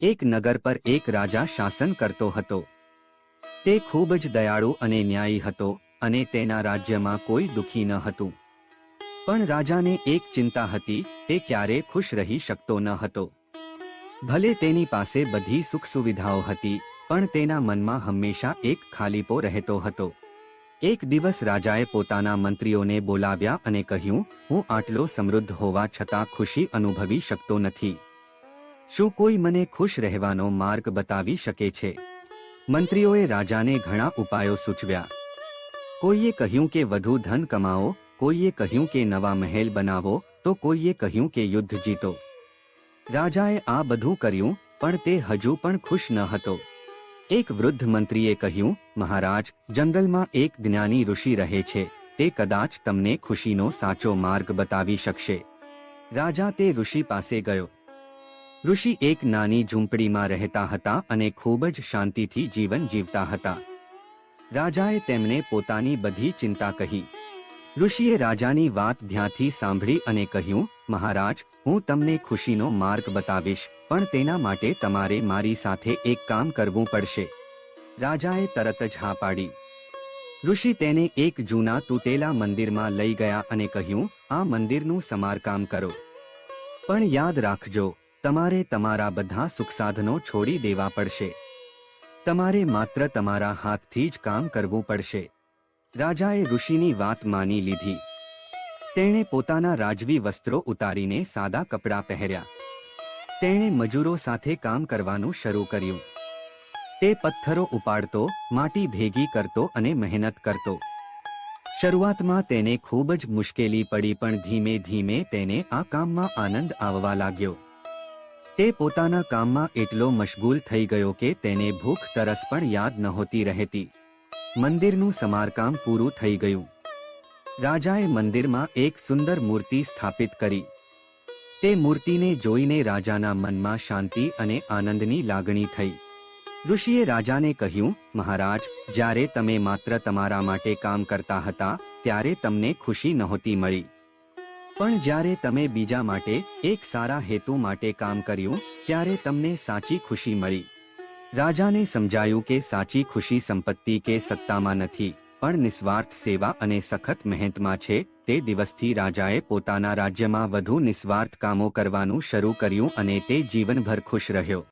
એક નગર પર એક રાજા શાસન કરતો હતો। તે ખૂબ જ દયાળુ અને ન્યાયી હતો અને તેના રાજ્યમાં કોઈ દુઃખી ન હતું। પણ રાજાને એક ચિંતા હતી, તે ક્યારે ખુશ રહી શકતો ન હતો। ભલે તેની પાસે બધી સુખ સુવિધાઓ હતી, પણ તેના મનમાં હંમેશા એક ખાલીપો રહેતો હતો। એક દિવસ રાજાએ પોતાના મંત્રીઓને બોલાવ્યા અને કહ્યું, હું આટલો સમૃદ્ધ હોવા છતાં ખુશી અનુભવી શકતો નથી। શું કોઈ મને ખુશ રહેવાનો માર્ગ બતાવી શકે છે? મંત્રીઓએ રાજાને ઘણા ઉપાયો સૂચવ્યા। કોઈએ કહ્યું કે વધુ ધન કમાવો, કોઈએ કહ્યું કે નવા મહેલ બનાવો, તો કોઈએ કહ્યું કે યુદ્ધ જીતો। રાજાએ આ બધું કર્યું, પણ તે હજુ પણ ખુશ ન હતો। એક વૃદ્ધ મંત્રીએ કહ્યું, મહારાજ, જંગલમાં એક જ્ઞાની ઋષિ રહે છે, તે કદાચ તમને ખુશીનો સાચો માર્ગ બતાવી શકશે। રાજા તે ઋષિ પાસે ગયો। ઋષિ એક નાની ઝૂંપડીમાં રહેતા હતા અને ખૂબ જ શાંતિથી જીવન જીવતા હતા। રાજાએ તેમને પોતાની બધી ચિંતા કહી। ઋષિએ રાજાની વાત ધ્યાનથી સાંભળી અને કહ્યું, મહારાજ, હું તમને ખુશીનો માર્ગ બતાવીશ, પણ તેના માટે તમારે મારી સાથે એક કામ કરવું પડશે। રાજાએ તરત જ હા પાડી। ઋષિ તેને એક જૂના તૂટેલા મંદિરમાં લઈ ગયા અને કહ્યું, આ મંદિરનું સમારકામ કરો, પણ યાદ રાખજો, તમારે તમારા બધા સુખસાધનો છોડી દેવા પડશે। તમારે માત્ર તમારા હાથથી જ કામ કરવું પડશે। રાજાએ ઋષિની વાત માની લીધી। તેણે પોતાના રાજવી વસ્ત્રો ઉતારીને સાદા કપડાં પહેર્યા। તેણે મજૂરો સાથે કામ કરવાનું શરૂ કર્યું। તે પથ્થરો ઉપાડતો, માટી ભેગી કરતો અને મહેનત કરતો। શરૂઆતમાં તેને ખૂબ જ મુશ્કેલી પડી, પણ ધીમે ધીમે તેને આ કામમાં આનંદ આવવા લાગ્યો। તે પોતાના કામમાં એટલો મશગુલ થઈ ગયો કે તેને ભૂખ તરસ પણ યાદ નહોતી રહેતી। મંદિરનું સમારકામ પૂરું થઈ ગયું। રાજાએ મંદિરમાં એક સુંદર મૂર્તિ સ્થાપિત કરી। તે મૂર્તિને જોઈને રાજાના મનમાં શાંતિ અને આનંદની લાગણી થઈ। ઋષિએ રાજાને કહ્યું, મહારાજ, જ્યારે તમે માત્ર તમારા માટે કામ કરતા હતા, ત્યારે તમને ખુશી નહોતી મળી, પણ જ્યારે તમે બીજા માટે, એક સારા હેતુ માટે કામ કર્યું, ત્યારે તમને સાચી ખુશી મળી। રાજાને સમજાયું કે સાચી ખુશી સંપત્તિ કે સત્તામાં નથી, પણ નિસ્વાર્થ સેવા અને સખત મહેનતમાં છે। તે દિવસથી રાજાએ પોતાના રાજ્યમાં વધુ નિસ્વાર્થ કામો કરવાનું શરૂ કર્યું અને તે જીવનભર ખુશ રહ્યો।